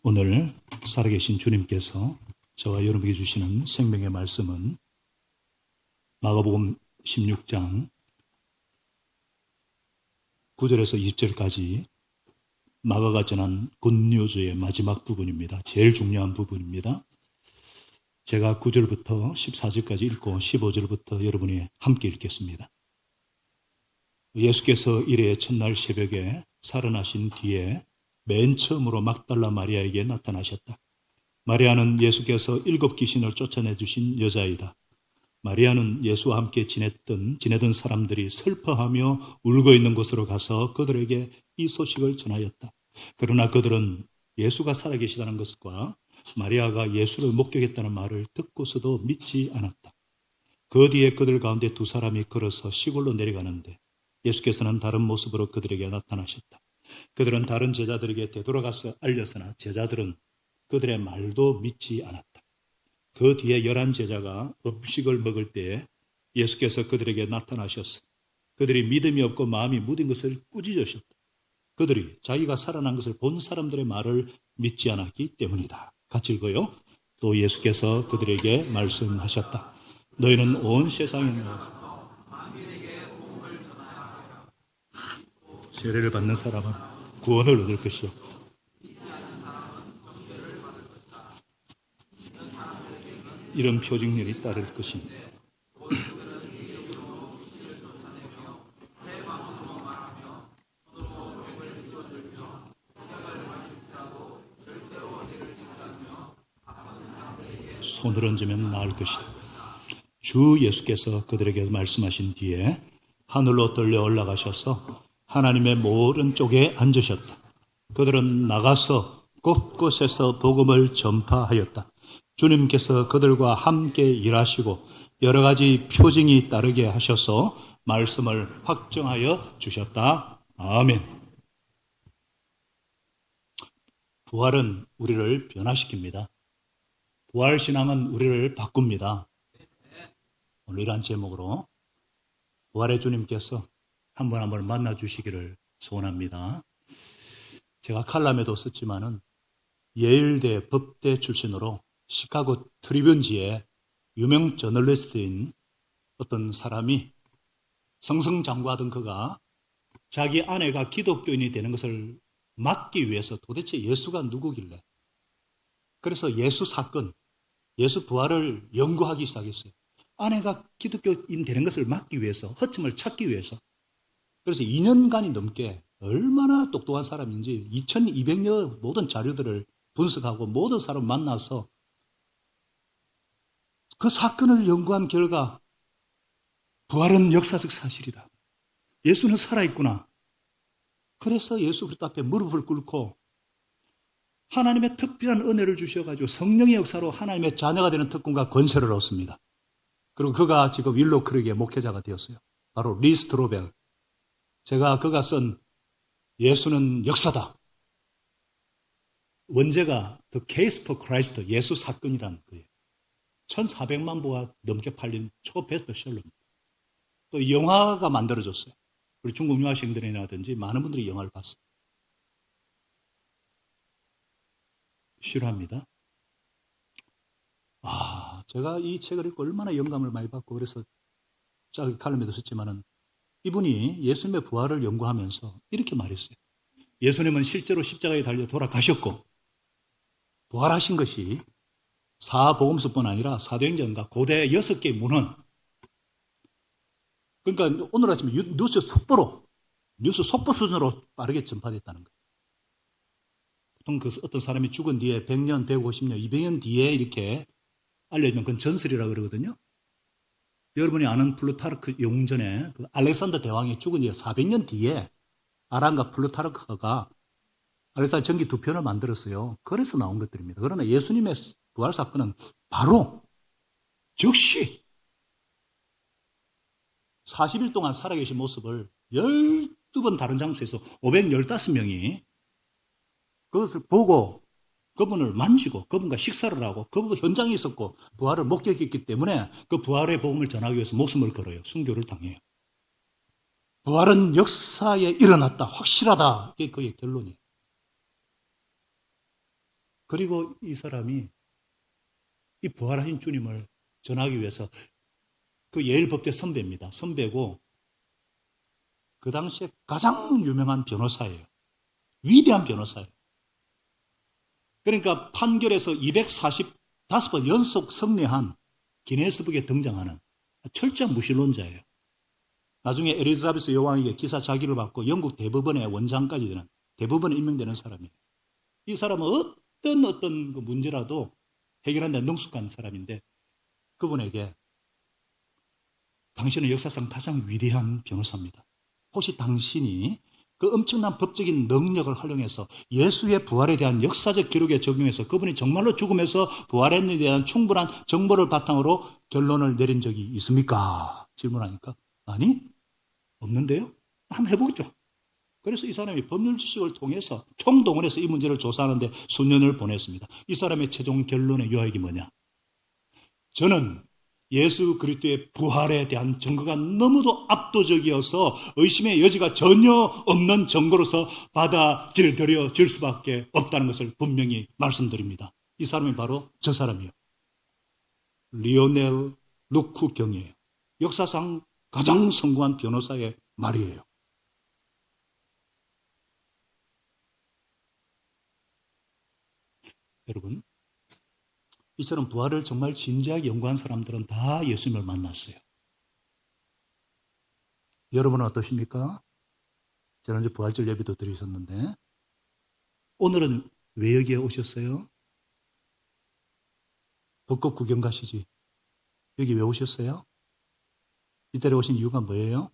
오늘 살아계신 주님께서 저와 여러분에게 주시는 생명의 말씀은 마가복음 16장 9절에서 20절까지 마가가 전한 굿뉴스의 마지막 부분입니다. 제일 중요한 부분입니다. 제가 9절부터 14절까지 읽고 15절부터 여러분이 함께 읽겠습니다. 예수께서 이래 첫날 새벽에 살아나신 뒤에 맨 처음으로 막달라 마리아에게 나타나셨다. 마리아는 예수께서 7 귀신을 쫓아내주신 여자이다. 마리아는 예수와 함께 지내던 사람들이 슬퍼하며 울고 있는 곳으로 가서 그들에게 이 소식을 전하였다. 그러나 그들은 예수가 살아계시다는 것과 마리아가 예수를 목격했다는 말을 듣고서도 믿지 않았다. 그 뒤에 그들 가운데 2 사람이 걸어서 시골로 내려가는데 예수께서는 다른 모습으로 그들에게 나타나셨다. 그들은 다른 제자들에게 되돌아가서 알렸으나 제자들은 그들의 말도 믿지 않았다. 그 뒤에 11 제자가 음식을 먹을 때에 예수께서 그들에게 나타나셨어. 그들이 믿음이 없고 마음이 무딘 것을 꾸짖으셨다. 그들이 자기가 살아난 것을 본 사람들의 말을 믿지 않았기 때문이다. 같이 읽어요. 또 예수께서 그들에게 말씀하셨다. 너희는 온 세상에 나가서 세례를 받는 사람은 구원을 얻을 것이요. 이런 표징들이 따를 것입니다. 손을 얹으면 나을 것이다. 주 예수께서 그들에게 말씀하신 뒤에 하늘로 떨려 올라가셔서 하나님의 오른쪽에 앉으셨다. 그들은 나가서 곳곳에서 복음을 전파하였다. 주님께서 그들과 함께 일하시고 여러 가지 표징이 따르게 하셔서 말씀을 확정하여 주셨다. 아멘. 부활은 우리를 변화시킵니다. 부활신앙은 우리를 바꿉니다. 오늘 이러한 제목으로 부활의 주님께서 한 번 한 번 만나주시기를 소원합니다. 제가 칼럼에도 썼지만은 예일대 법대 출신으로 시카고 트리뷴지의 유명 저널리스트인 어떤 사람이 승승장구하던 그가 자기 아내가 기독교인이 되는 것을 막기 위해서 도대체 예수가 누구길래 그래서 예수 사건, 예수 부활을 연구하기 시작했어요. 아내가 기독교인 되는 것을 막기 위해서, 허점을 찾기 위해서. 그래서 2년간이 넘게 얼마나 똑똑한 사람인지 2200여 모든 자료들을 분석하고 모든 사람을 만나서 그 사건을 연구한 결과 부활은 역사적 사실이다. 예수는 살아있구나. 그래서 예수 그리스도 앞에 무릎을 꿇고 하나님의 특별한 은혜를 주셔가지고 성령의 역사로 하나님의 자녀가 되는 특권과 권세를 얻습니다. 그리고 그가 지금 윌로크릭의 목회자가 되었어요. 바로 리 스트로벨. 제가 그가 쓴 예수는 역사다. 원제가 The Case for Christ, 예수 사건이라는 거예요. 1400만 부가 넘게 팔린 초베스트셀러입니다. 또 영화가 만들어졌어요. 우리 중국 유학생들이라든지 많은 분들이 영화를 봤어요. 싫어합니다. 제가 이 책을 읽고 얼마나 영감을 많이 받고 그래서 짧게 칼럼에도 썼지만은 이분이 예수님의 부활을 연구하면서 이렇게 말했어요. 예수님은 실제로 십자가에 달려 돌아가셨고 부활하신 것이 사복음서뿐 아니라 사도행전과 고대 6개의 문헌. 그러니까 오늘 아침에 뉴스 속보 수준으로 빠르게 전파됐다는 거예요. 보통 어떤 사람이 죽은 뒤에 100년, 150년, 200년 뒤에 이렇게 알려지면 그건 전설이라고 그러거든요. 여러분이 아는 플루타르크 영전에 그 알렉산더 대왕이 죽은 지 400년 뒤에 아란과 플루타르크가 알렉산더 전기 2편을 만들었어요. 그래서 나온 것들입니다. 그러나 예수님의 부활 사건은 바로 즉시 40일 동안 살아계신 모습을 12번 다른 장소에서 515명이 그것을 보고 그분을 만지고 그분과 식사를 하고 그분 현장에 있었고 부활을 목격했기 때문에 그 부활의 복음을 전하기 위해서 목숨을 걸어요. 순교를 당해요. 부활은 역사에 일어났다. 확실하다. 이게 그의 결론이에요. 그리고 이 사람이 이 부활하신 주님을 전하기 위해서 그 예일법대 선배입니다. 선배고 그 당시에 가장 유명한 변호사예요. 위대한 변호사예요. 그러니까 판결에서 245번 연속 승리한 기네스북에 등장하는 철저한 무신론자예요. 나중에 엘리자베스 여왕에게 기사 자기를 받고 영국 대법원의 원장까지 되는 대법원에 임명되는 사람이에요. 이 사람은 어떤 그 문제라도 해결하는 데 능숙한 사람인데 그분에게 당신은 역사상 가장 위대한 변호사입니다. 혹시 당신이 그 엄청난 법적인 능력을 활용해서 예수의 부활에 대한 역사적 기록에 적용해서 그분이 정말로 죽음에서 부활했는에 대한 충분한 정보를 바탕으로 결론을 내린 적이 있습니까? 질문하니까 아니, 없는데요? 한번 해보겠죠. 그래서 이 사람이 법률 지식을 통해서 총동원해서 이 문제를 조사하는데 수년을 보냈습니다. 이 사람의 최종 결론의 요약이 뭐냐? 저는 예수 그리스도의 부활에 대한 증거가 너무도 압도적이어서 의심의 여지가 전혀 없는 증거로서 받아들여질 수밖에 없다는 것을 분명히 말씀드립니다. 이 사람이 바로 저 사람이에요. 리오넬 루크 경이에요. 역사상 가장 성공한 변호사의 말이에요. 여러분, 이처럼 부활을 정말 진지하게 연구한 사람들은 다 예수님을 만났어요. 여러분은 어떠십니까? 지난주 부활절 예배도 드리셨는데 오늘은 왜 여기에 오셨어요? 벚꽃 구경 가시지. 여기 왜 오셨어요? 이 자리에 오신 이유가 뭐예요?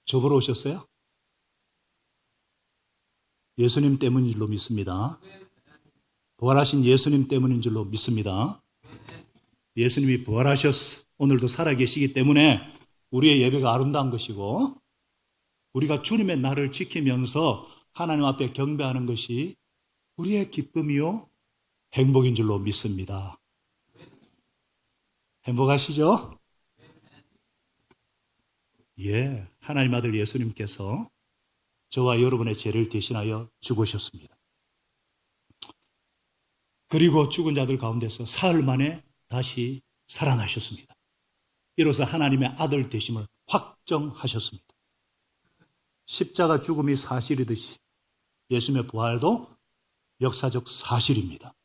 저 보러 오셨어요? 예수님 때문인 줄로 믿습니다. 부활하신 예수님 때문인 줄로 믿습니다. 예수님이 부활하셨어. 오늘도 살아계시기 때문에 우리의 예배가 아름다운 것이고 우리가 주님의 날을 지키면서 하나님 앞에 경배하는 것이 우리의 기쁨이요 행복인 줄로 믿습니다. 행복하시죠? 예, 하나님 아들 예수님께서 저와 여러분의 죄를 대신하여 죽으셨습니다. 그리고 죽은 자들 가운데서 사흘 만에 다시 살아나셨습니다. 이로써 하나님의 아들 되심을 확정하셨습니다. 십자가 죽음이 사실이듯이 예수님의 부활도 역사적 사실입니다.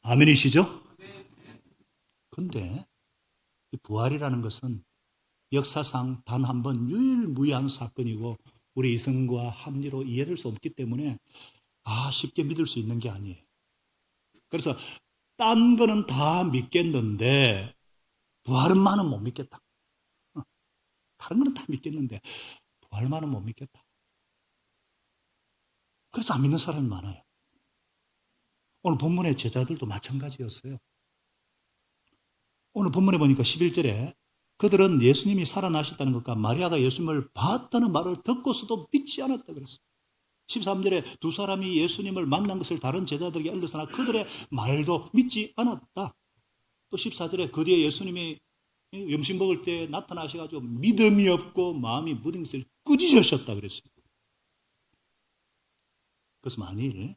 아멘이시죠? 그런데 이 부활이라는 것은 역사상 단 한 번 유일무이한 사건이고 우리 이성과 합리로 이해될 수 없기 때문에 쉽게 믿을 수 있는 게 아니에요. 그래서 딴 거는 다 믿겠는데 부활만은 못 믿겠다. 다른 거는 다 믿겠는데 부활만은 못 믿겠다. 그래서 안 믿는 사람이 많아요. 오늘 본문의 제자들도 마찬가지였어요. 오늘 본문에 보니까 11절에 그들은 예수님이 살아나셨다는 것과 마리아가 예수님을 봤다는 말을 듣고서도 믿지 않았다 그랬어요. 13절에 두 사람이 예수님을 만난 것을 다른 제자들에게 알려서나 그들의 말도 믿지 않았다. 또 14절에 그 뒤에 예수님이 염식 먹을 때 나타나셔가지고 믿음이 없고 마음이 무딘 것을 꾸짖으셨다 그랬어요. 그래서 만일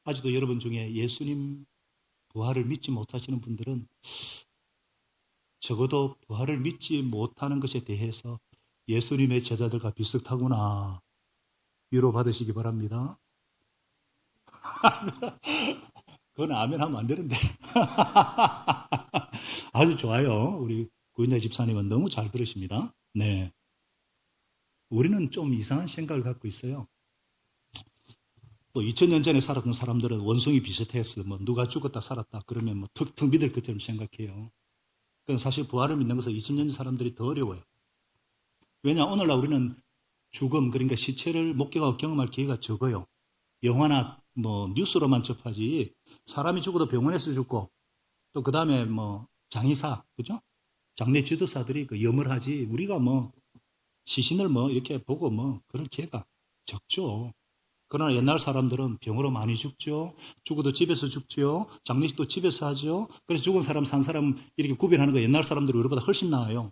아직도 여러분 중에 예수님 부활을 믿지 못하시는 분들은 적어도 부활을 믿지 못하는 것에 대해서 예수님의 제자들과 비슷하구나 위로받으시기 바랍니다. 그건 아멘 하면 안 되는데. 아주 좋아요. 우리 구인대 집사님은 너무 잘 들으십니다. 네. 우리는 좀 이상한 생각을 갖고 있어요. 또 2000년 전에 살았던 사람들은 원성이 비슷해서 뭐 누가 죽었다 살았다 그러면 뭐 턱턱 믿을 것처럼 생각해요. 그건 사실 부활을 믿는 것은 2000년 전 사람들이 더 어려워요. 왜냐 오늘날 우리는 죽음 그러니까 시체를 목격하고 경험할 기회가 적어요. 영화나 뭐 뉴스로만 접하지 사람이 죽어도 병원에서 죽고 또 그 다음에 뭐 장의사 그죠? 장례 지도사들이 그 염을 하지 우리가 뭐 시신을 뭐 이렇게 보고 뭐 그럴 기회가 적죠. 그러나 옛날 사람들은 병으로 많이 죽죠. 죽어도 집에서 죽죠. 장례식도 집에서 하죠. 그래서 죽은 사람 산 사람 이렇게 구별하는 거 옛날 사람들이 우리보다 훨씬 나아요.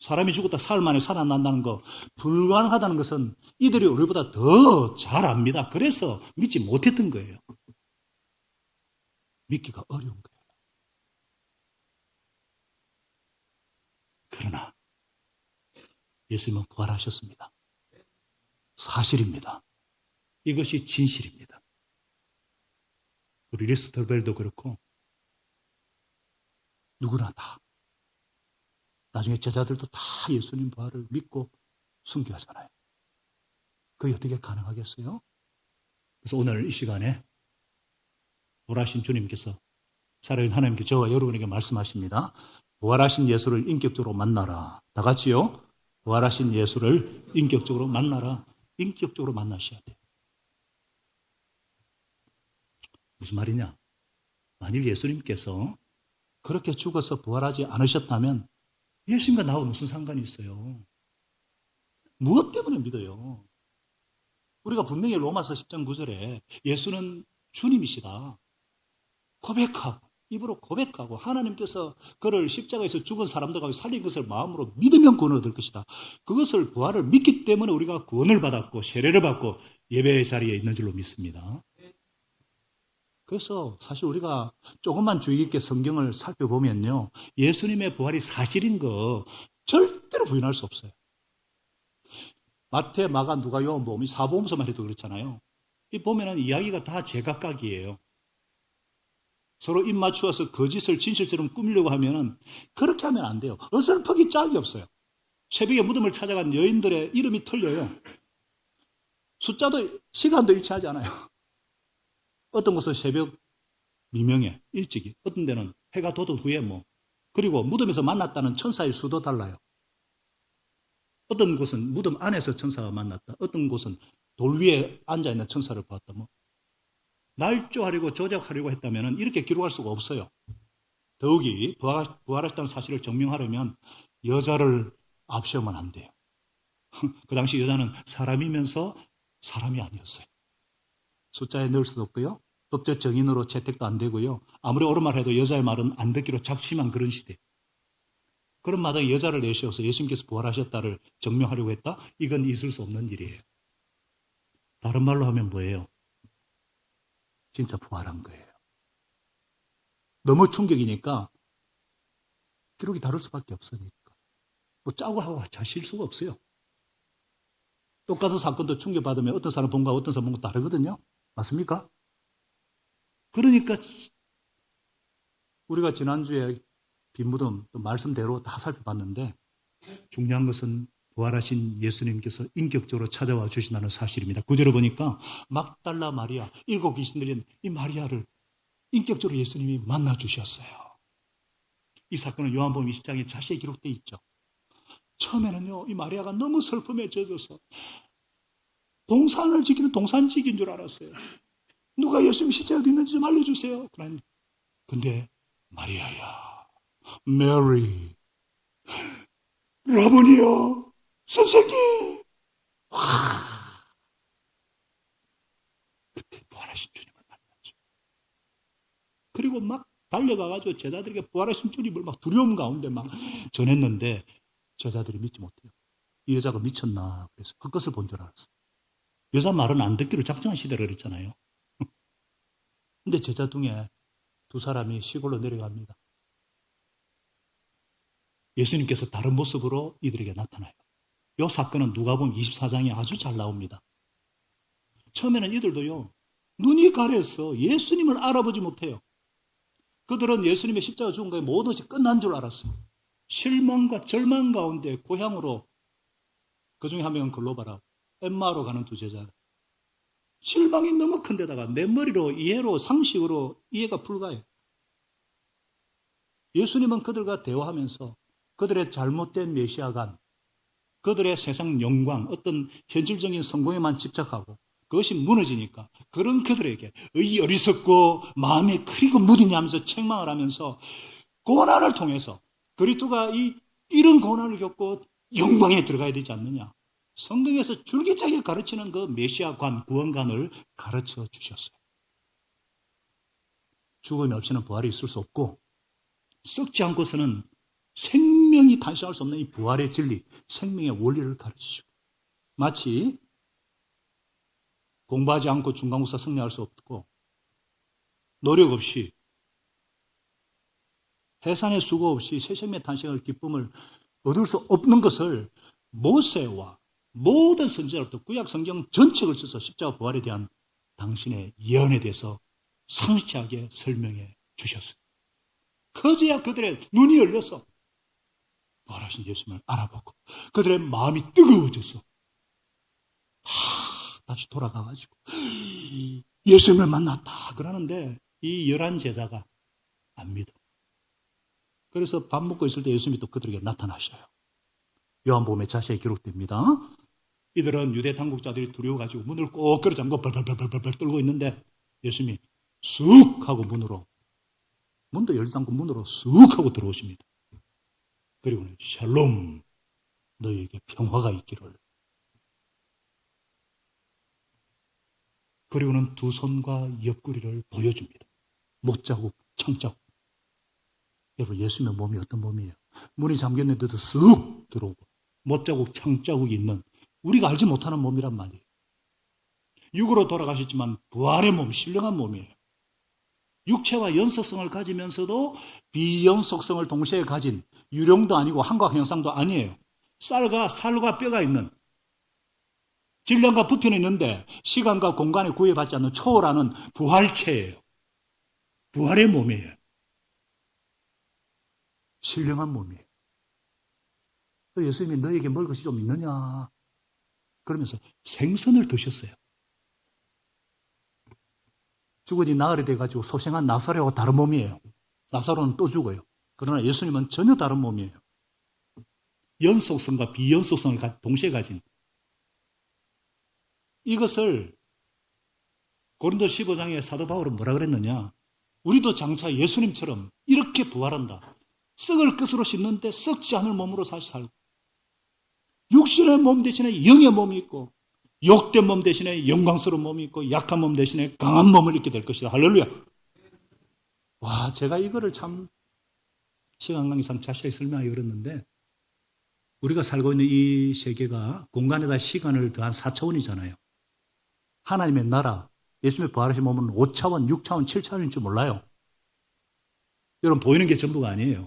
사람이 죽었다 사흘 만에 살아난다는 거 불가능하다는 것은 이들이 우리보다 더 잘 압니다. 그래서 믿지 못했던 거예요. 믿기가 어려운 거예요. 그러나 예수님은 부활하셨습니다. 사실입니다. 이것이 진실입니다. 우리 리스터벨도 그렇고 누구나 다 나중에 제자들도 다 예수님 부활을 믿고 순교하잖아요. 그게 어떻게 가능하겠어요? 그래서 오늘 이 시간에 부활하신 주님께서 살아계신 하나님께 저와 여러분에게 말씀하십니다. 부활하신 예수를 인격적으로 만나라. 다 같이요. 부활하신 예수를 인격적으로 만나라. 인격적으로 만나셔야 돼요. 무슨 말이냐? 만일 예수님께서 그렇게 죽어서 부활하지 않으셨다면 예수님과 나하고 무슨 상관이 있어요? 무엇 때문에 믿어요? 우리가 분명히 로마서 10장 9절에 예수는 주님이시다 고백하고 입으로 고백하고 하나님께서 그를 십자가에서 죽은 사람들과 살린 것을 마음으로 믿으면 구원을 얻을 것이다. 그것을 부활을 믿기 때문에 우리가 구원을 받았고 세례를 받고 예배의 자리에 있는 줄로 믿습니다. 그래서 사실 우리가 조금만 주의 깊게 성경을 살펴보면요. 예수님의 부활이 사실인 거 절대로 부인할 수 없어요. 마태, 마가, 누가, 요한복음 이 사복음서만 해도 그렇잖아요. 이 보면은 이야기가 다 제각각이에요. 서로 입 맞추어서 거짓을 진실처럼 꾸미려고 하면은 그렇게 하면 안 돼요. 어설프기 짝이 없어요. 새벽에 무덤을 찾아간 여인들의 이름이 틀려요. 숫자도 시간도 일치하지 않아요. 어떤 곳은 새벽 미명에 일찍이, 어떤 데는 해가 돋은 후에 그리고 무덤에서 만났다는 천사의 수도 달라요. 어떤 곳은 무덤 안에서 천사가 만났다. 어떤 곳은 돌 위에 앉아있는 천사를 보았다. 날조하려고 조작하려고 했다면 이렇게 기록할 수가 없어요. 더욱이 부활하셨다는 사실을 증명하려면 여자를 앞세우면 안 돼요. 그 당시 여자는 사람이면서 사람이 아니었어요. 숫자에 넣을 수도 없고요. 법적 정인으로 채택도 안 되고요. 아무리 옳은 말 해도 여자의 말은 안 듣기로 작심한 그런 시대. 그런 마당에 여자를 내세워서 예수님께서 부활하셨다를 증명하려고 했다? 이건 있을 수 없는 일이에요. 다른 말로 하면 뭐예요? 진짜 부활한 거예요. 너무 충격이니까 기록이 다를 수밖에 없으니까. 짜고 하고 잘 실수가 없어요. 똑같은 사건도 충격받으면 어떤 사람 본 거와 어떤 사람 본 거 다르거든요. 맞습니까? 그러니까 우리가 지난주에 빈무덤 말씀대로 다 살펴봤는데 중요한 것은 부활하신 예수님께서 인격적으로 찾아와 주신다는 사실입니다. 구절을 보니까 막달라 마리아, 7 귀신 들린 이 마리아를 인격적으로 예수님이 만나 주셨어요. 이 사건은 요한복음 20장에 자세히 기록되어 있죠. 처음에는요, 이 마리아가 너무 슬픔에 젖어서 동산을 지키는 동산직인 줄 알았어요. 누가 예수님 시체 어디 있는지 좀 알려주세요. 근데 마리아야, 메리, 라보니요, 선생님. 그때 부활하신 주님을 만났죠. 그리고 막 달려가가지고 제자들에게 부활하신 주님을 막 두려움 가운데 막 전했는데 제자들이 믿지 못해요. 이 여자가 미쳤나 그래서 그 것을 본 줄 알았어요. 여자 말은 안 듣기로 작정한 시대라 그랬잖아요. 근데 제자 중에 2 사람이 시골로 내려갑니다. 예수님께서 다른 모습으로 이들에게 나타나요. 이 사건은 누가복음 24장에 아주 잘 나옵니다. 처음에는 이들도요, 눈이 가려서 예수님을 알아보지 못해요. 그들은 예수님의 십자가 죽은 거에 모든 것이 끝난 줄 알았어요. 실망과 절망 가운데 고향으로, 그 중에 한 명은 글로바라, 엠마로 가는 2 제자. 실망이 너무 큰 데다가 내 머리로, 이해로, 상식으로 이해가 불가해요. 예수님은 그들과 대화하면서 그들의 잘못된 메시아관, 그들의 세상 영광, 어떤 현실적인 성공에만 집착하고 그것이 무너지니까 그런 그들에게 이 어리석고 마음이 크리고 무디냐 하면서 책망을 하면서 고난을 통해서 그리스도가 이런 고난을 겪고 영광에 들어가야 되지 않느냐. 성경에서 줄기차게 가르치는 그 메시아관, 구원관을 가르쳐 주셨어요. 죽음이 없이는 부활이 있을 수 없고 썩지 않고서는 생명이 탄생할 수 없는 이 부활의 진리, 생명의 원리를 가르치시고, 마치 공부하지 않고 중간고사 승리할 수 없고 노력 없이 해산의 수고 없이 새 생명의 탄생을 기쁨을 얻을 수 없는 것을 모세와 모든 선지자로부터 구약 성경 전체를 써서 십자가 부활에 대한 당신의 예언에 대해서 상세하게 설명해 주셨어요. 그제야 그들의 눈이 열려서 부활하신 예수님을 알아보고 그들의 마음이 뜨거워져서 다시 돌아가가지고 예수님을 만났다 그러는데 이 11 제자가 안 믿어. 그래서 밥 먹고 있을 때 예수님이 또 그들에게 나타나셔요. 요한복음에 자세히 기록됩니다. 이들은 유대 당국자들이 두려워가지고 문을 꼭 끌어잠고 벌벌벌벌 떨고 있는데 예수님이 쑥 하고 문도 열지도 않고 문으로 쑥 하고 들어오십니다. 그리고는 샬롬, 너희에게 평화가 있기를. 그리고는 두 손과 옆구리를 보여줍니다. 못자국, 창자국. 여러분, 예수님의 몸이 어떤 몸이에요? 문이 잠겼는데도 쑥 들어오고 못자국, 창자국이 있는 우리가 알지 못하는 몸이란 말이에요. 육으로 돌아가셨지만 부활의 몸, 신령한 몸이에요. 육체와 연속성을 가지면서도 비연속성을 동시에 가진 유령도 아니고 한각 형상도 아니에요. 살과 뼈가 있는 질량과 부피는 있는데 시간과 공간에 구애받지 않는 초월하는 부활체예요. 부활의 몸이에요. 신령한 몸이에요. 예수님이 너에게 먹을 것이 좀 있느냐? 그러면서 생선을 드셨어요. 죽어진 나흘이 돼가지고 소생한 나사로와 다른 몸이에요. 나사로는 또 죽어요. 그러나 예수님은 전혀 다른 몸이에요. 연속성과 비연속성을 동시에 가진 이것을 고린도 15장에 사도 바울은 뭐라 그랬느냐? 우리도 장차 예수님처럼 이렇게 부활한다. 썩을 것으로 씹는데 썩지 않을 몸으로 다시 살고 육신의 몸 대신에 영의 몸이 있고 욕된 몸 대신에 영광스러운 몸이 있고 약한 몸 대신에 강한 몸을 입게 될 것이다. 할렐루야. 와, 제가 이거를 참 시간 관계상 자세히 설명하기 어렵는데 우리가 살고 있는 이 세계가 공간에다 시간을 더한 4차원이잖아요. 하나님의 나라, 예수님의 부활하신 몸은 5차원, 6차원, 7차원인 줄 몰라요. 여러분 보이는 게 전부가 아니에요.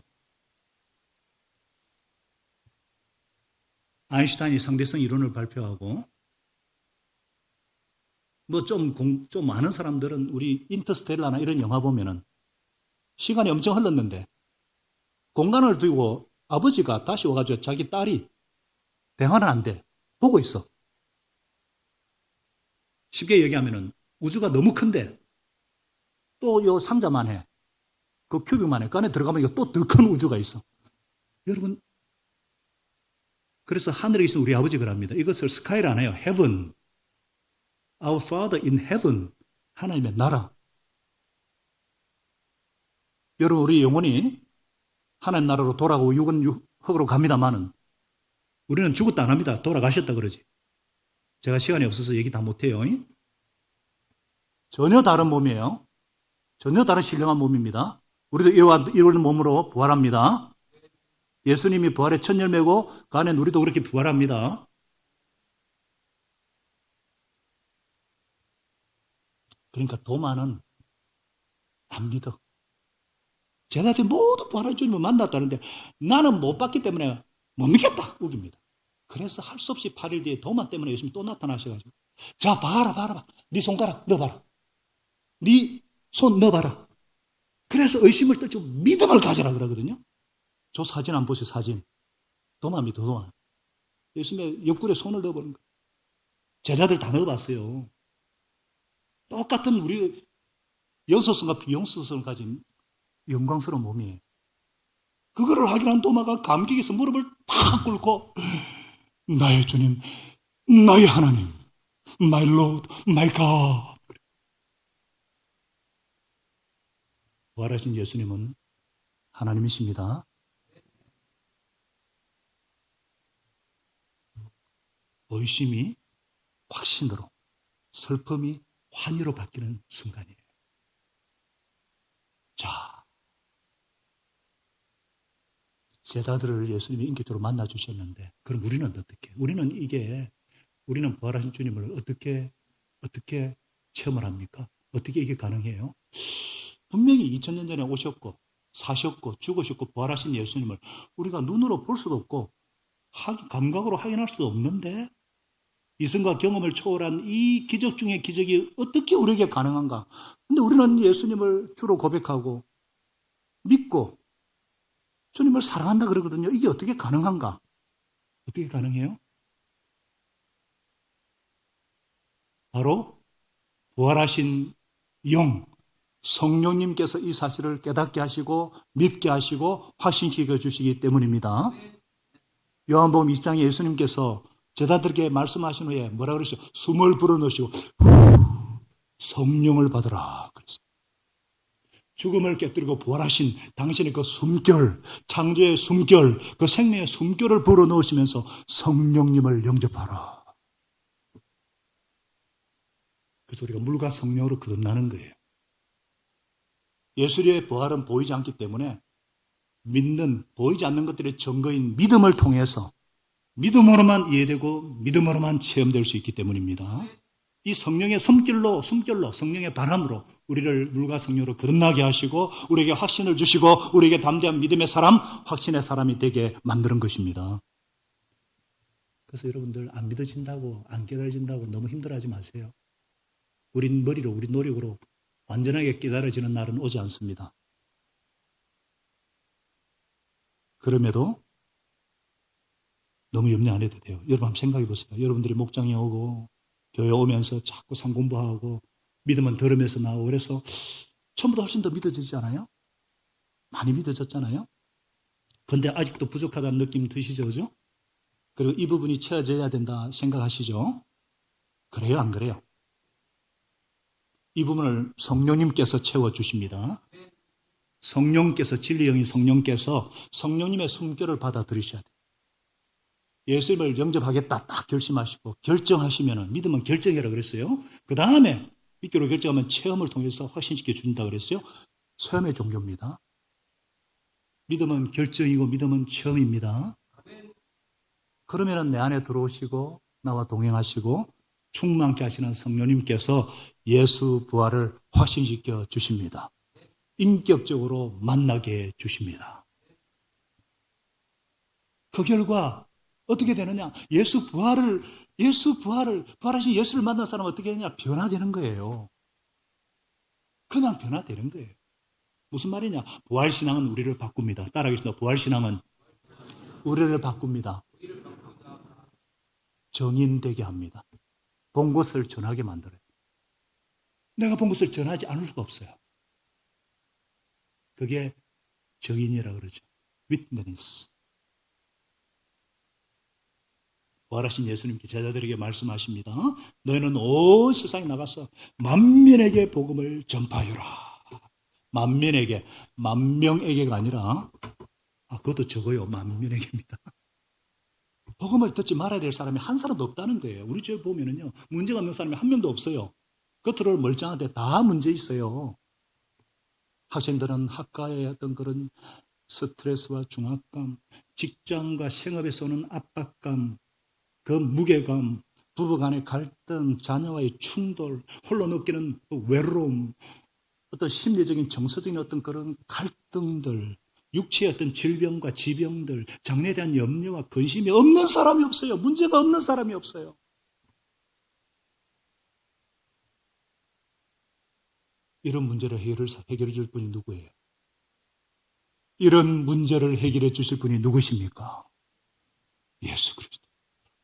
아인슈타인이 상대성 이론을 발표하고 좀 아는 사람들은 우리 인터스텔라나 이런 영화 보면은 시간이 엄청 흘렀는데 공간을 두고 아버지가 다시 와가지고 자기 딸이 대화는 안 돼. 보고 있어. 쉽게 얘기하면은 우주가 너무 큰데 또 요 상자만 해. 그 큐빅만 해. 그 안에 들어가면 이거 또 더 큰 우주가 있어. 여러분, 그래서 하늘에 계신 우리 아버지 그럽니다. 이것을 스카이를 안 해요. heaven. Our Father in heaven. 하나님의 나라. 여러분, 우리 영혼이 하나님 나라로 돌아가고 육은 흙으로 갑니다만은 우리는 죽었다 안 합니다. 돌아가셨다 그러지. 제가 시간이 없어서 얘기 다 못해요. 전혀 다른 몸이에요. 전혀 다른 신령한 몸입니다. 우리도 이런 몸으로 부활합니다. 예수님이 부활의 첫 열매고 그 안에 우리도 그렇게 부활합니다. 그러니까 도마는 안 믿어. 제자들이 모두 부활한 주님을 만났다는데 나는 못 봤기 때문에 못 믿겠다. 우깁니다. 그래서 할 수 없이 8일 뒤에 도마 때문에 예수님이 또 나타나셔가지고 자 봐라. 네 손가락 넣어봐라. 네 손 넣어봐라. 그래서 의심을 떨치고 믿음을 가져라 그러거든요. 저 사진 안 보세요. 사진. 도마입니다. 도마. 예수님의 옆구리에 손을 넣어보는 거예요. 제자들 다 넣어봤어요. 똑같은 우리 연소성과 비연소성을 가진 영광스러운 몸이에요. 그거를 확인한 도마가 감격에서 무릎을 탁 꿇고 나의 주님, 나의 하나님, my Lord, my God. 부활하신 예수님은 하나님이십니다. 의심이 확신으로, 슬픔이 환희로 바뀌는 순간이에요. 자, 제자들을 예수님이 인격적으로 만나 주셨는데, 그럼 우리는 어떻게? 우리는 부활하신 주님을 어떻게 체험을 합니까? 어떻게 이게 가능해요? 분명히 2000년 전에 오셨고, 사셨고, 죽으셨고, 부활하신 예수님을 우리가 눈으로 볼 수도 없고, 감각으로 확인할 수도 없는데, 이성과 경험을 초월한 이 기적 중의 기적이 어떻게 우리에게 가능한가? 근데 우리는 예수님을 주로 고백하고, 믿고, 주님을 사랑한다 그러거든요. 이게 어떻게 가능한가? 어떻게 가능해요? 바로 부활하신 영, 성령님께서 이 사실을 깨닫게 하시고 믿게 하시고 확신시켜 주시기 때문입니다. 요한복음 20장에 예수님께서 제자들에게 말씀하신 후에 뭐라 그러시죠? 숨을 불어넣으시고 성령을 받으라 그랬어요. 죽음을 깨뜨리고 부활하신 당신의 그 숨결, 창조의 숨결, 그 생명의 숨결을 불어넣으시면서 성령님을 영접하라. 그래서 우리가 물과 성령으로 거듭나는 거예요. 예수의 부활은 보이지 않기 때문에 보이지 않는 것들의 증거인 믿음을 통해서 믿음으로만 이해되고 믿음으로만 체험될 수 있기 때문입니다. 이 성령의 숨결로 성령의 바람으로 우리를 물과 성령으로 거듭나게 하시고 우리에게 확신을 주시고 우리에게 담대한 믿음의 사람, 확신의 사람이 되게 만드는 것입니다. 그래서 여러분들 안 믿어진다고 안 깨달아진다고 너무 힘들어하지 마세요. 우린 머리로 우리 노력으로 완전하게 깨달아지는 날은 오지 않습니다. 그럼에도 너무 염려 안 해도 돼요. 여러분 한번 생각해 보세요. 여러분들이 목장에 오고 교회 오면서 자꾸 상 공부하고 믿음은 들으면서 나오고 그래서 처음보다 훨씬 더 믿어지지 않아요? 많이 믿어졌잖아요? 근데 아직도 부족하다는 느낌 드시죠? 그죠? 그리고 이 부분이 채워져야 된다 생각하시죠? 그래요? 안 그래요? 이 부분을 성령님께서 채워주십니다. 성령께서 진리형인 성령님의 숨결을 받아들이셔야 돼요. 예수님을 영접하겠다 딱 결심하시고 결정하시면 믿음은 결정이라고 그랬어요. 그 다음에 믿기로 결정하면 체험을 통해서 확신시켜 준다 그랬어요. 체험의 종교입니다. 믿음은 결정이고 믿음은 체험입니다. 그러면 내 안에 들어오시고 나와 동행하시고 충만케 하시는 성령님께서 예수 부활을 확신시켜 주십니다. 인격적으로 만나게 해 주십니다. 그 결과 어떻게 되느냐? 부활하신 예수를 만난 사람은 어떻게 되느냐? 변화되는 거예요. 그냥 변화되는 거예요. 무슨 말이냐? 부활신앙은 우리를 바꿉니다. 따라하겠습니다. 부활신앙은 우리를 바꿉니다. 정인되게 합니다. 본 것을 전하게 만들어요. 내가 본 것을 전하지 않을 수가 없어요. 그게 정인이라고 그러죠. Witness. 부활하신 예수님께 제자들에게 말씀하십니다. 너희는 온 세상에 나가서 만민에게 복음을 전파하여라. 만민에게, 만명에게가 아니라 그것도 적어요. 만민에게입니다. 복음을 듣지 말아야 될 사람이 한 사람도 없다는 거예요. 우리 주에 보면은요, 문제가 없는 사람이 한 명도 없어요. 겉으로 멀쩡한데 다 문제 있어요. 학생들은 학과의 어떤 그런 스트레스와 중압감, 직장과 생업에서 오는 압박감, 그 무게감, 부부간의 갈등, 자녀와의 충돌, 홀로 느끼는 외로움, 어떤 심리적인 정서적인 어떤 그런 갈등들, 육체의 어떤 질병과 지병들, 장래에 대한 염려와 근심이 없는 사람이 없어요. 문제가 없는 사람이 없어요. 이런 문제를 해결해 줄 분이 누구예요? 이런 문제를 해결해 주실 분이 누구십니까? 예수 그리스도.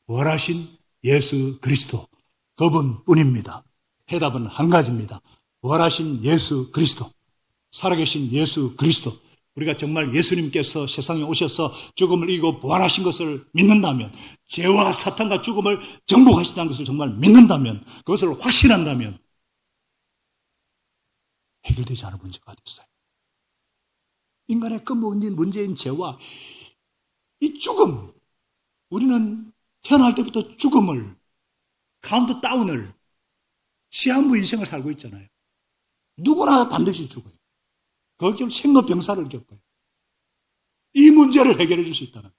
부활하신 예수 그리스도. 그분뿐입니다. 해답은 한 가지입니다. 부활하신 예수 그리스도. 살아계신 예수 그리스도. 우리가 정말 예수님께서 세상에 오셔서 죽음을 이기고 부활하신 것을 믿는다면, 죄와 사탄과 죽음을 정복하신다는 것을 정말 믿는다면, 그것을 확신한다면 해결되지 않은 문제가 어디 있어요? 인간의 근본적인 문제인 죄와 이 죽음, 우리는 태어날 때부터 죽음을, 카운트다운을, 시한부 인생을 살고 있잖아요. 누구나 반드시 죽어요. 거기에 생로병사를 겪어요. 이 문제를 해결해 줄 수 있다는,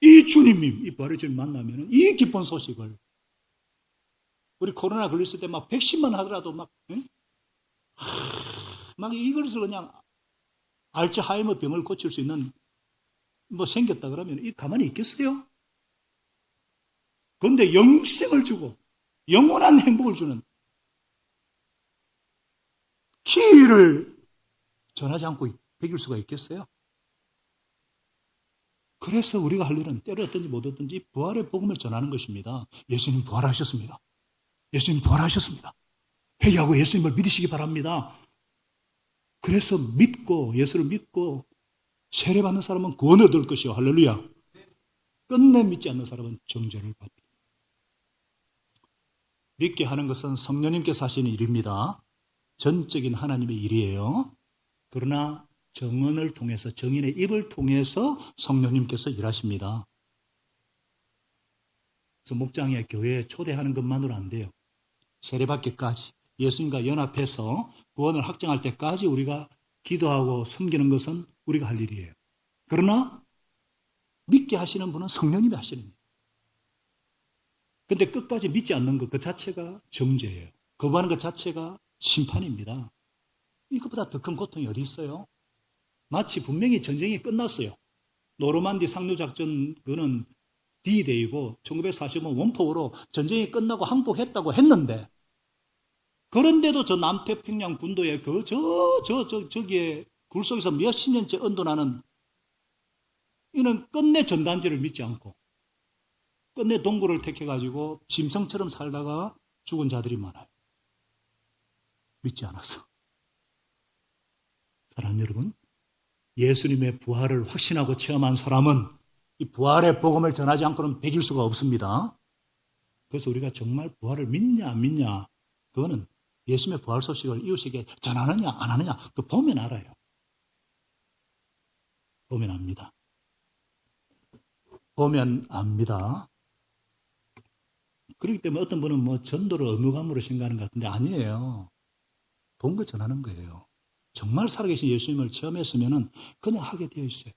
이 주님님, 이 부활의 주님 만나면 이 기쁜 소식을, 우리 코로나 걸렸을 때 막 백신만 하더라도 막, 응? 막 이것을 그냥 알츠하이머 병을 고칠 수 있는 뭐 생겼다 그러면 이 가만히 있겠어요? 그런데 영생을 주고 영원한 행복을 주는 기회를 전하지 않고 베길 수가 있겠어요? 그래서 우리가 할 일은 때렸든지 못했든지 부활의 복음을 전하는 것입니다. 예수님 부활하셨습니다. 예수님 부활하셨습니다. 회개하고 예수님을 믿으시기 바랍니다. 그래서 믿고 예수를 믿고 세례받는 사람은 구원을 얻을 것이요. 할렐루야. 끝내 믿지 않는 사람은 정죄를 받습니다. 믿게 하는 것은 성령님께서 하시는 일입니다. 전적인 하나님의 일이에요. 그러나 정언을 통해서, 정인의 입을 통해서 성령님께서 일하십니다. 그래서 목장에 교회에 초대하는 것만으로 안 돼요. 세례받기까지 예수님과 연합해서 구원을 확정할 때까지 우리가 기도하고 섬기는 것은 우리가 할 일이에요. 그러나 믿게 하시는 분은 성령님이 하시는 일이에요. 근데 끝까지 믿지 않는 것 그 자체가 정죄예요. 거부하는 것 자체가 심판입니다. 이것보다 더 큰 고통이 어디 있어요? 마치 분명히 전쟁이 끝났어요. 노르만디 상륙작전 그는 D-Day이고 1945 원폭으로 전쟁이 끝나고 항복했다고 했는데, 그런데도 저 남태평양 군도에 저기에 굴 속에서 몇십 년째 언도나는 이는 끝내 전단지를 믿지 않고 끝내 동굴을 택해가지고 짐승처럼 살다가 죽은 자들이 많아요. 믿지 않아서. 사랑하는 여러분, 예수님의 부활을 확신하고 체험한 사람은 이 부활의 복음을 전하지 않고는 베길 수가 없습니다. 그래서 우리가 정말 부활을 믿냐 안 믿냐, 그거는 예수님의 부활 소식을 이웃에게 전하느냐 안 하느냐, 그 보면 알아요. 보면 압니다. 보면 압니다. 그렇기 때문에 어떤 분은 뭐 전도를 의무감으로 생각하는 것 같은데 아니에요. 본 거 전하는 거예요. 정말 살아계신 예수님을 체험했으면 그냥 하게 되어 있어요.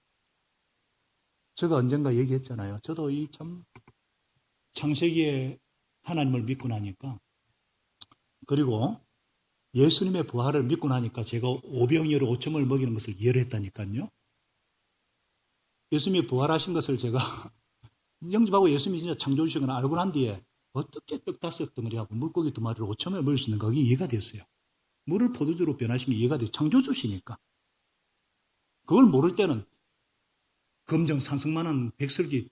제가 언젠가 얘기했잖아요. 저도 이 참 창세기에 하나님을 믿고 나니까, 그리고 예수님의 부활을 믿고 나니까 제가 오병이어로 5천을 먹이는 것을 이해를 했다니까요. 예수님이 부활하신 것을 제가 영접하고 예수님이 진짜 창조주신 걸 알고 난 뒤에 어떻게 떡 5덩어리하고 물고기 2마리를 5천을 먹일 수 있는 가 그게 이해가 됐어요. 물을 포도주로 변하신 게 이해가 돼요. 창조주시니까. 그걸 모를 때는 검정 산성만한 백설기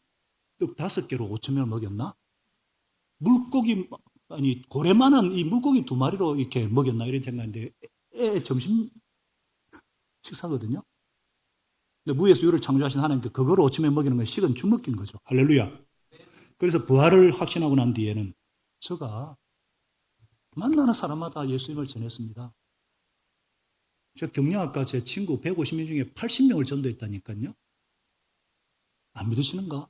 떡 5개로 5천명을 먹였나? 물고기, 아니, 고래만한 이 물고기 2마리로 이렇게 먹였나? 이런 생각인데, 점심 식사거든요? 근데 무에서 유를 창조하신 하나님께 그거를 5천명 먹이는 건 식은 주먹인 거죠. 할렐루야. 그래서 부활을 확신하고 난 뒤에는 제가 만나는 사람마다 예수님을 전했습니다. 제가 경영학과 제 친구 150명 중에 80명을 전도했다니까요. 안 믿으시는가?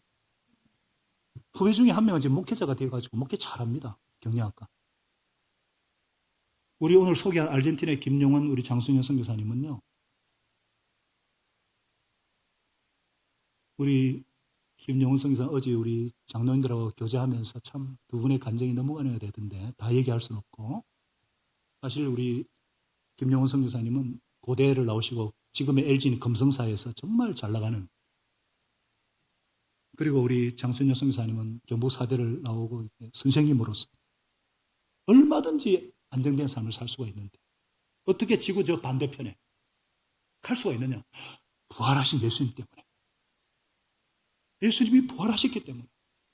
후배 중에 한 명은 지금 목회자가 되어가지고 목회 잘합니다. 경영학과. 우리 오늘 소개한 아르헨티나의 김용원 우리 장순현 선교사님은요, 우리 김용원 선교사 어제 우리 장로님들하고 교제하면서 참 두 분의 간증이 너무 은혜가 되던데 다 얘기할 수는 없고, 사실 우리 김용원 선교사님은 고대를 나오시고 지금의 LG는 금성사에서 정말 잘 나가는, 그리고 우리 장순현 선교사님은 경북사대를 나오고 선생님으로서 얼마든지 안정된 삶을 살 수가 있는데 어떻게 지구 저 반대편에 갈 수가 있느냐? 부활하신 예수님 때문에. 예수님이 부활하셨기 때문에.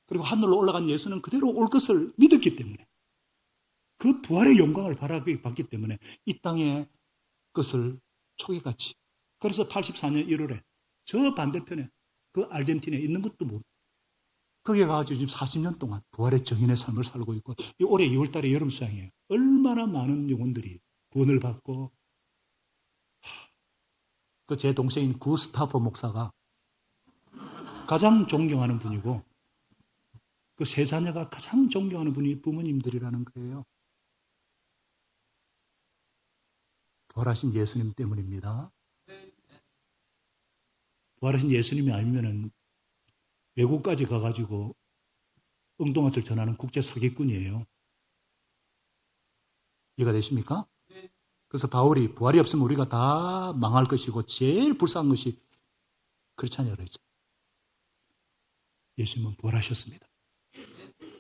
그리고 하늘로 올라간 예수는 그대로 올 것을 믿었기 때문에. 그 부활의 영광을 바라봤기 때문에 이 땅의 것을 초기같이. 그래서 84년 1월에 저 반대편에 그 아르헨티나에 있는 것도 모르고 거기에 가가지고 지금 40년 동안 부활의 정인의 삶을 살고 있고, 이 올해 2월 달에 여름 수양이에요. 얼마나 많은 영혼들이 구원을 받고, 그 제 동생인 구스타프 목사가 가장 존경하는 분이고, 그 세 자녀가 가장 존경하는 분이 부모님들이라는 거예요. 부활하신 예수님 때문입니다. 부활하신 예수님이 아니면은 외국까지 가가지고 엉뚱한 전하는 국제 사기꾼이에요. 이해가 되십니까? 그래서 바울이 부활이 없으면 우리가 다 망할 것이고 제일 불쌍한 것이 크리스찬이라고 그랬죠. 예수님은 부활하셨습니다.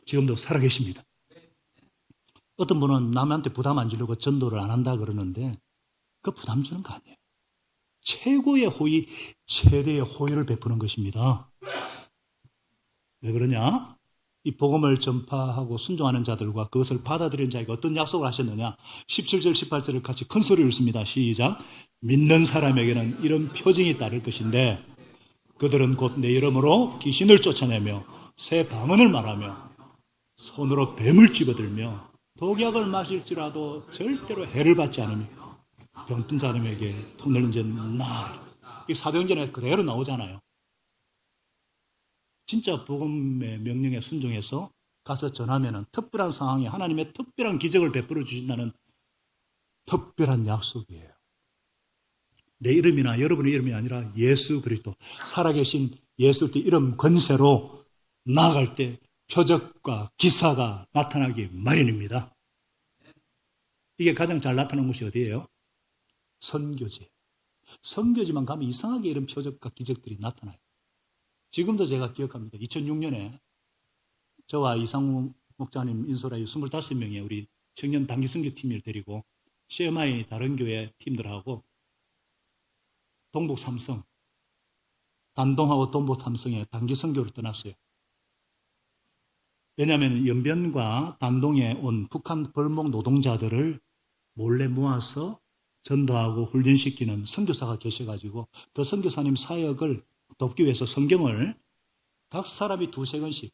지금도 살아계십니다. 어떤 분은 남한테 부담 안 주려고 전도를 안 한다 그러는데 그 부담 주는 거 아니에요. 최고의 호의, 최대의 호의를 베푸는 것입니다. 왜 그러냐? 이 복음을 전파하고 순종하는 자들과 그것을 받아들이는 자에게 어떤 약속을 하셨느냐? 17절, 18절을 같이 큰 소리를 씁니다. 시작. 믿는 사람에게는 이런 표징이 따를 것인데 그들은 곧 내 이름으로 귀신을 쫓아내며 새 방언을 말하며 손으로 뱀을 집어들며 독약을 마실지라도 절대로 해를 받지 않으며 병든 사람에게 돈을 얹은 날. 이 사도행전에 그대로 나오잖아요. 진짜 복음의 명령에 순종해서 가서 전하면은 특별한 상황에 하나님의 특별한 기적을 베풀어 주신다는 특별한 약속이에요. 내 이름이나 여러분의 이름이 아니라 예수 그리스도, 살아계신 예수 그 이름 권세로 나아갈 때 표적과 기사가 나타나기 마련입니다. 이게 가장 잘 나타나는 곳이 어디예요? 선교지. 선교지만 가면 이상하게 이런 표적과 기적들이 나타나요. 지금도 제가 기억합니다. 2006년에 저와 이상우 목사님 인솔하여 25명의 우리 청년 단기 선교팀을 데리고 CMI 다른 교회 팀들하고 동북 삼성, 단동하고 동북 삼성에 단기 선교를 떠났어요. 왜냐하면 연변과 단동에 온 북한 벌목 노동자들을 몰래 모아서 전도하고 훈련시키는 선교사가 계셔가지고 그 선교사님 사역을 돕기 위해서 성경을 각 사람이 2-3권씩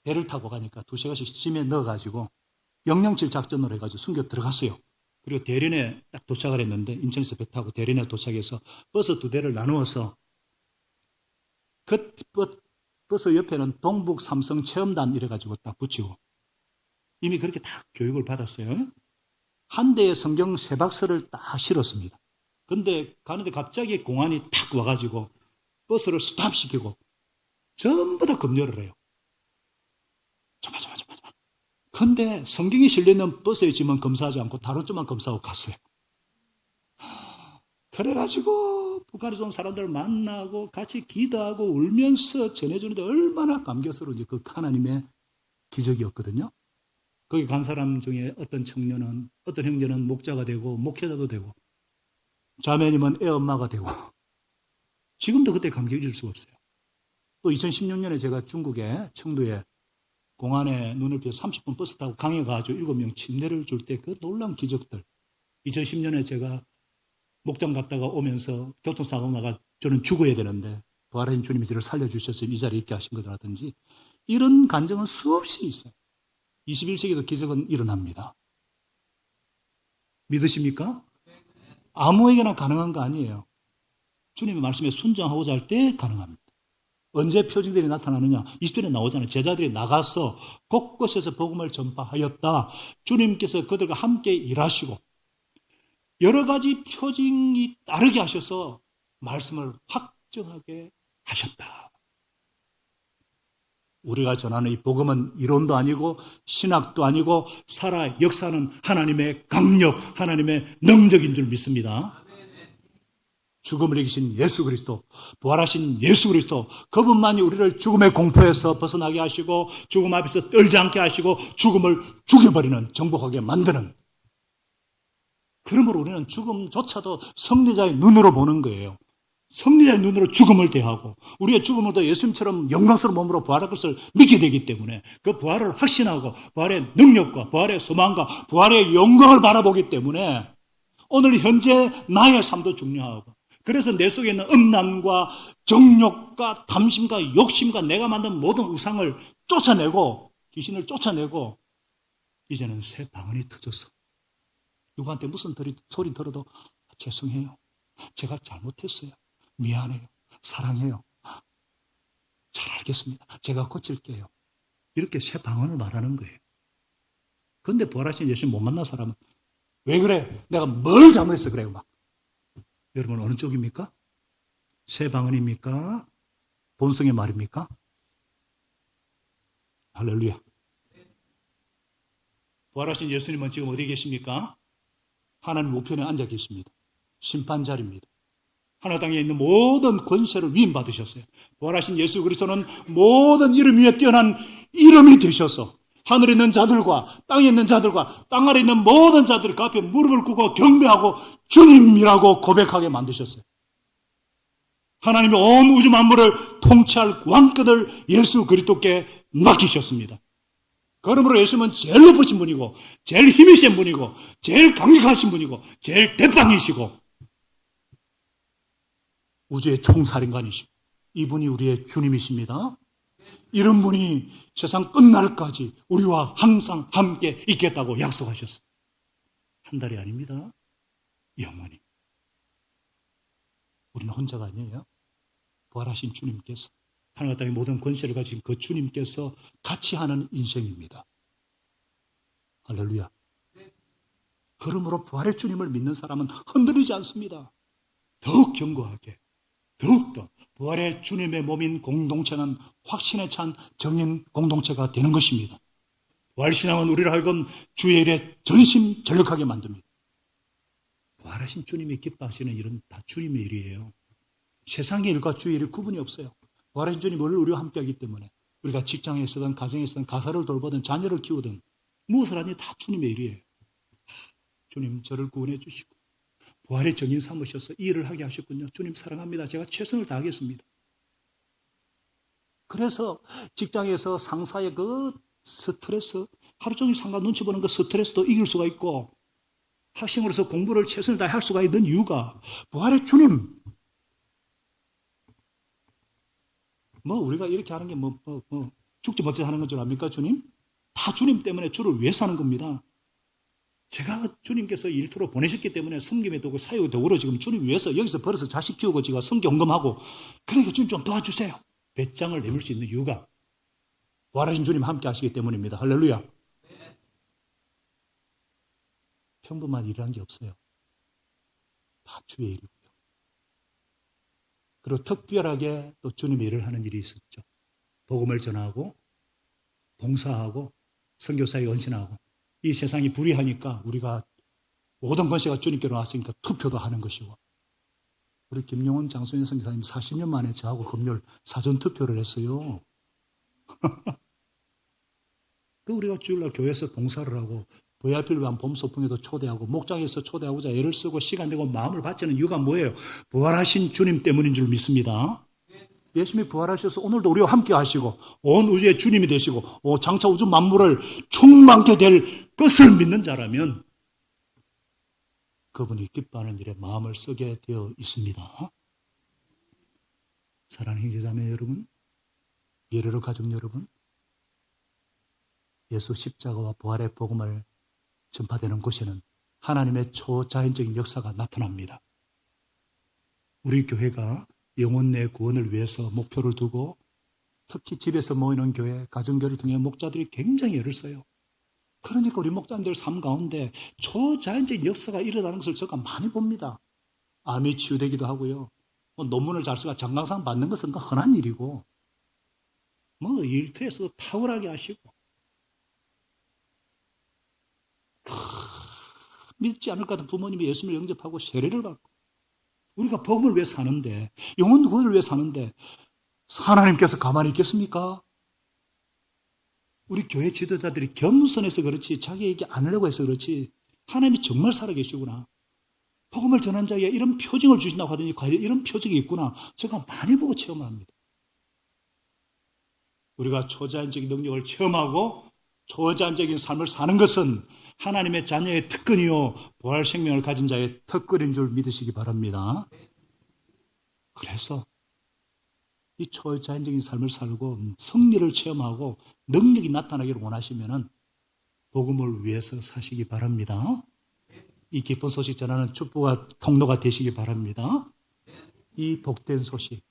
배를 타고 가니까 2-3권씩 짐에 넣어가지고 영양칠 작전으로 해가지고 선교 들어갔어요. 그리고 대련에 딱 도착을 했는데 인천에서 배 타고 대련에 도착해서 버스 2대를 나누어서 그 버스 옆에는 동북 삼성 체험단 이래가지고 딱 붙이고 이미 그렇게 다 교육을 받았어요. 한 대의 성경 3박스를 딱 실었습니다. 근데 가는데 갑자기 공안이 탁 와가지고 버스를 스탑시키고 전부 다 검열을 해요. 잠깐만. 근데 성경이 실려있는 버스에 짐은 검사하지 않고 다른 쪽만 검사하고 갔어요. 그래가지고 북한에서 온 사람들 만나고 같이 기도하고 울면서 전해주는데 얼마나 감격스러운지 그 하나님의 기적이었거든요. 거기 간 사람 중에 어떤 청년은, 어떤 형제는 목자가 되고 목회자도 되고 자매님은 애 엄마가 되고 지금도 그때 감격을 잊을 수가 없어요. 또 2016년에 제가 중국의 청두에 공안에 눈을 피해 30분 버스 타고 강에 가가지고 7명 침례를 줄 때 그 놀라운 기적들. 2010년에 제가 목장 갔다가 오면서 교통사고 나가 저는 죽어야 되는데 부활하신 주님이 저를 살려주셔서 이 자리에 있게 하신 거라든지 이런 간증은 수없이 있어요. 21세기도 기적은 일어납니다. 믿으십니까? 아무에게나 가능한 거 아니에요. 주님의 말씀에 순종하고자 할 때 가능합니다. 언제 표징들이 나타나느냐? 20절에 나오잖아요. 제자들이 나가서 곳곳에서 복음을 전파하였다. 주님께서 그들과 함께 일하시고 여러 가지 표징이 따르게 하셔서 말씀을 확정하게 하셨다. 우리가 전하는 이 복음은 이론도 아니고 신학도 아니고 살아 역사는 하나님의 강력, 하나님의 능력인 줄 믿습니다. 죽음을 이기신 예수 그리스도, 부활하신 예수 그리스도, 그분만이 우리를 죽음의 공포에서 벗어나게 하시고 죽음 앞에서 떨지 않게 하시고 죽음을 죽여버리는, 정복하게 만드는. 그러므로 우리는 죽음조차도 승리자의 눈으로 보는 거예요. 승리자의 눈으로 죽음을 대하고 우리의 죽음으로도 예수님처럼 영광스러운 몸으로 부활할 것을 믿게 되기 때문에 그 부활을 확신하고 부활의 능력과 부활의 소망과 부활의 영광을 바라보기 때문에 오늘 현재 나의 삶도 중요하고 그래서 내 속에 있는 음란과 정욕과 탐심과 욕심과 내가 만든 모든 우상을 쫓아내고 귀신을 쫓아내고 이제는 새 방언이 터져서 누구한테 무슨 소리 들어도 죄송해요. 제가 잘못했어요. 미안해요. 사랑해요. 잘 알겠습니다. 제가 고칠게요. 이렇게 새 방언을 말하는 거예요. 그런데 부활하신 예수님 못 만난 사람은 왜 그래? 내가 뭘 잘못했어? 그래요. 막. 여러분 어느 쪽입니까? 새 방언입니까? 본성의 말입니까? 할렐루야. 부활하신 예수님은 지금 어디 계십니까? 하나님 우편에 앉아 계십니다. 심판 자리입니다. 하늘 땅에 있는 모든 권세를 위임받으셨어요. 부활하신 예수 그리스도는 모든 이름 위에 뛰어난 이름이 되셔서 하늘에 있는 자들과 땅에 있는 자들과 땅 아래 있는 모든 자들이 그 앞에 무릎을 꿇고 경배하고 주님이라고 고백하게 만드셨어요. 하나님이 온 우주 만물을 통치할 왕권을 예수 그리스도께 맡기셨습니다. 그러므로 예수님은 제일 높으신 분이고 제일 힘이 센 분이고 제일 강력하신 분이고 제일 대빵이시고 우주의 총사령관이시고 이분이 우리의 주님이십니다. 이런 분이 세상 끝날까지 우리와 항상 함께 있겠다고 약속하셨어요. 한 달이 아닙니다. 영원히. 우리는 혼자가 아니에요. 부활하신 주님께서 하늘과 땅의 모든 권세를 가진 그 주님께서 같이 하는 인생입니다. 할렐루야. 그러므로 부활의 주님을 믿는 사람은 흔들리지 않습니다. 더욱 견고하게, 더욱더 부활의 주님의 몸인 공동체는 확신에 찬 정인 공동체가 되는 것입니다. 부활신앙은 우리를 하여금 주의 일에 전심전력하게 만듭니다. 부활하신 주님이 기뻐하시는 일은 다 주님의 일이에요. 세상의 일과 주의 일이 구분이 없어요. 부활하신 주님이 우리와 함께하기 때문에 우리가 직장에 있든 가정에 있든 가사를 돌보든 자녀를 키우든 무엇을 하니 다 주님의 일이에요. 주님 저를 구원해 주시고 부활의 정인 삼으셔서 이 일을 하게 하셨군요. 주님 사랑합니다. 제가 최선을 다하겠습니다. 그래서 직장에서 상사의 그 스트레스, 하루 종일 상가 눈치 보는 그 스트레스도 이길 수가 있고 학생으로서 공부를 최선을 다해 할 수가 있는 이유가 부활의 주님. 우리가 이렇게 하는 게 죽지 못해 하는 건 줄 압니까, 주님? 다 주님 때문에 주를 위해서 하는 겁니다. 제가 주님께서 일터로 보내셨기 때문에 섬김의 도구, 사역의 도구로 지금 주님 위해서 여기서 벌어서 자식 키우고 제가 성경검하고 그러니까 주님 좀 도와주세요. 배짱을 내밀 수 있는 이유가 부활하신 주님 함께 하시기 때문입니다. 할렐루야. 평범한 일이라는 게 없어요. 다 주의 일이고요. 그리고 특별하게 또 주님의 일을 하는 일이 있었죠. 복음을 전하고 봉사하고 선교사에 헌신하고 이 세상이 불의하니까 우리가 모든 권세가 주님께로 왔으니까 투표도 하는 것이고 우리 김용훈 장소연 선교사님 40년 만에 저하고 금요일 사전투표를 했어요. 그 우리가 주일날 교회에서 봉사를 하고 VIP를 위한 봄소풍에도 초대하고 목장에서 초대하고자 애를 쓰고 시간 내고 마음을 바치는 이유가 뭐예요? 부활하신 주님 때문인 줄 믿습니다. 예수님이 부활하셔서 오늘도 우리와 함께 하시고 온 우주의 주님이 되시고 장차 우주 만물을 충만케 될 것을 믿는 자라면 그분이 기뻐하는 일에 마음을 쓰게 되어 있습니다. 사랑하는 형제자매 여러분, 예레로 가족 여러분, 예수 십자가와 부활의 복음을 전파되는 곳에는 하나님의 초자연적인 역사가 나타납니다. 우리 교회가 영혼 내 구원을 위해서 목표를 두고 특히 집에서 모이는 교회, 가정교회를 통해 목자들이 굉장히 애를 써요. 그러니까 우리 목자들 삶 가운데 초자연적인 역사가 일어나는 것을 제가 많이 봅니다. 암이 치유되기도 하고요. 논문을 잘 써가 장강상 받는 것은 흔한 일이고 일터에서도 탁월하게 하시고 믿지 않을 것 같은 부모님이 예수님을 영접하고 세례를 받고 우리가 복음을 위해 사는데 영혼 구원을 위해 사는데 하나님께서 가만히 있겠습니까? 우리 교회 지도자들이 겸손해서 그렇지 자기 얘기 안 하려고 해서 그렇지 하나님이 정말 살아계시구나. 복음을 전한 자에게 이런 표징을 주신다고 하더니 과연 이런 표징이 있구나. 제가 많이 보고 체험합니다. 우리가 초자연적인 능력을 체험하고 초자연적인 삶을 사는 것은 하나님의 자녀의 특권이요 부활 생명을 가진 자의 특권인 줄 믿으시기 바랍니다. 그래서 이 초자연적인 삶을 살고 승리를 체험하고 능력이 나타나기를 원하시면 복음을 위해서 사시기 바랍니다. 이 기쁜 소식 전하는 축복과 통로가 되시기 바랍니다. 이 복된 소식,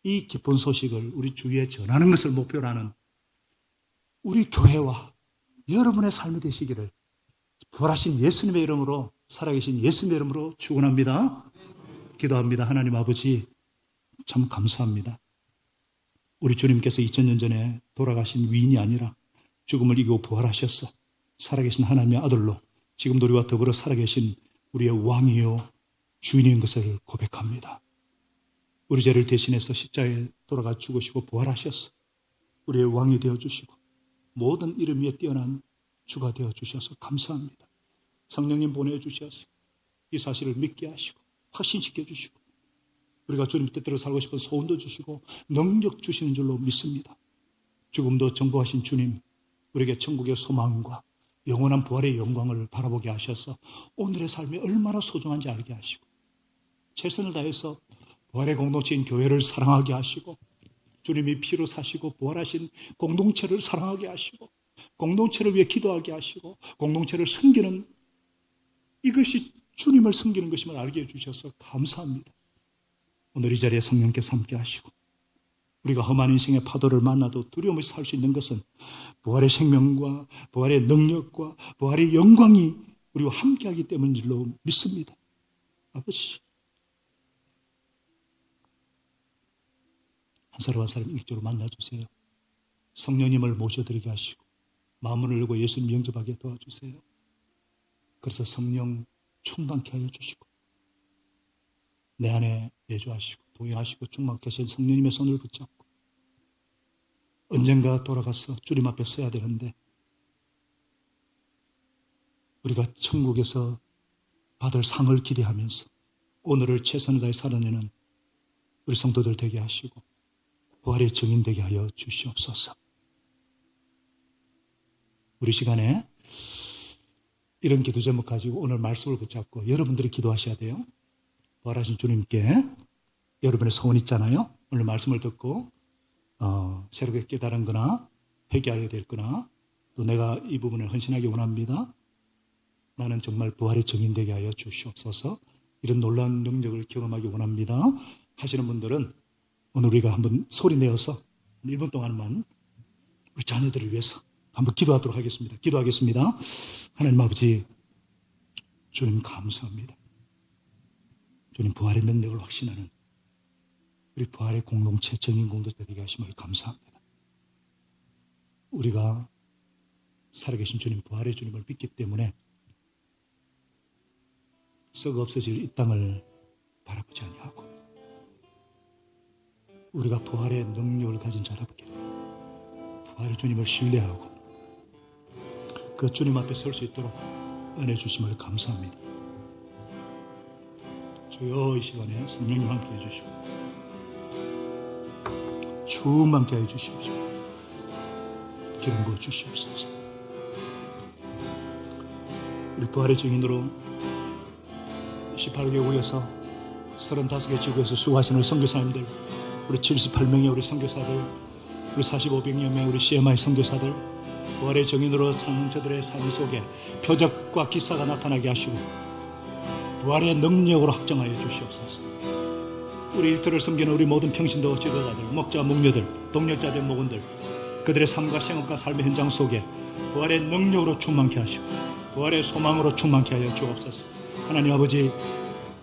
이 기쁜 소식을 우리 주위에 전하는 것을 목표로 하는 우리 교회와 여러분의 삶이 되시기를 부활하신 예수님의 이름으로 살아계신 예수님의 이름으로 축원합니다. 기도합니다. 하나님 아버지, 참 감사합니다. 우리 주님께서 2000년 전에 돌아가신 위인이 아니라 죽음을 이기고 부활하셔서 살아계신 하나님의 아들로 지금도 우리와 더불어 살아계신 우리의 왕이요 주인인 것을 고백합니다. 우리 죄를 대신해서 십자가에 돌아가 죽으시고 부활하셔서 우리의 왕이 되어주시고 모든 이름 위에 뛰어난 주가 되어주셔서 감사합니다. 성령님 보내주셔서 이 사실을 믿게 하시고 확신시켜 주시고 우리가 주님 뜻대로 살고 싶은 소원도 주시고 능력 주시는 줄로 믿습니다. 죽음도 정복하신 주님, 우리에게 천국의 소망과 영원한 부활의 영광을 바라보게 하셔서 오늘의 삶이 얼마나 소중한지 알게 하시고 최선을 다해서 부활의 공동체인 교회를 사랑하게 하시고 주님이 피로 사시고 부활하신 공동체를 사랑하게 하시고 공동체를 위해 기도하게 하시고 공동체를 섬기는 이것이 주님을 섬기는 것임을 알게 해주셔서 감사합니다. 오늘 이 자리에 성령께서 함께 하시고 우리가 험한 인생의 파도를 만나도 두려움 없이 살 수 있는 것은 부활의 생명과 부활의 능력과 부활의 영광이 우리와 함께하기 때문인 줄로 믿습니다. 아버지, 한 사람 한 사람 일조로 만나주세요. 성령님을 모셔드리게 하시고 마음을 열고 예수님 영접하게 도와주세요. 그래서 성령 충만케 하여 주시고 내 안에 내주하시고 동행하시고 충만케 하신 성령님의 손을 붙잡고 언젠가 돌아가서 주님 앞에 서야 되는데 우리가 천국에서 받을 상을 기대하면서 오늘을 최선을 다해 살아내는 우리 성도들 되게 하시고 부활의 증인 되게 하여 주시옵소서. 우리 시간에 이런 기도 제목 가지고 오늘 말씀을 붙잡고 여러분들이 기도하셔야 돼요. 부활하신 주님께 여러분의 소원 있잖아요. 오늘 말씀을 듣고 새롭게 깨달은 거나 회개하게 될 거나 또 내가 이 부분을 헌신하기 원합니다. 나는 정말 부활의 증인 되게 하여 주시옵소서. 이런 놀라운 능력을 경험하기 원합니다 하시는 분들은 오늘 우리가 한번 소리 내어서 1분 동안만 우리 자녀들을 위해서 한번 기도하도록 하겠습니다. 기도하겠습니다. 하나님 아버지, 주님 감사합니다. 주님 부활의 능력을 확신하는 우리 부활의 공동체, 정인 공동체 되게 하심을 감사합니다. 우리가 살아계신 주님, 부활의 주님을 믿기 때문에 썩어 없어질 이 땅을 바라보지 아니하고 우리가 부활의 능력을 가진 자답게 부활의 주님을 신뢰하고 그 주님 앞에 설 수 있도록 은혜 주심을 감사합니다. 주여, 이 시간에 성령님 함께 해주시고 충만케 해주십시오. 기름 부어 주시옵소서. 우리 부활의 증인으로 18개국에서 35개 지구에서 수고하시는 선교사님들, 우리 78명의 우리 선교사들, 우리 4500여 명의 우리 CMI 선교사들, 부활의 증인으로 사는 저들의 삶 속에 표적과 기사가 나타나게 하시고 부활의 능력으로 확정하여 주시옵소서. 우리 일터를 섬기는 우리 모든 평신도 지도자들, 목자, 목녀들, 동력자들, 목원들, 그들의 삶과 생업과 삶의 현장 속에 부활의 능력으로 충만케 하시고 부활의 소망으로 충만케 하여 주옵소서. 하나님 아버지,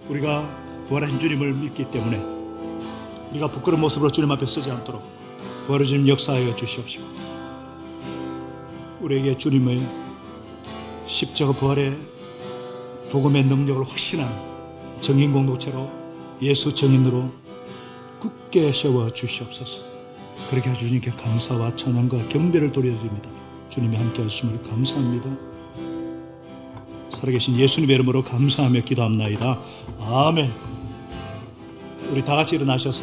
우리가 부활하신 주님을 믿기 때문에 우리가 부끄러운 모습으로 주님 앞에 서지 않도록 부활의 주님 역사하여 주시옵시고 우리에게 주님의 십자가 부활의 복음의 능력을 확신하는 정인 공동체로 예수 정인으로 굳게 세워 주시옵소서. 그렇게 해 주님께 감사와 찬양과 경배를 돌려드립니다. 주님이 함께 하심을 감사합니다. 살아계신 예수님의 이름으로 감사하며 기도합나이다. 아멘. 우리 다 같이 일어나셔서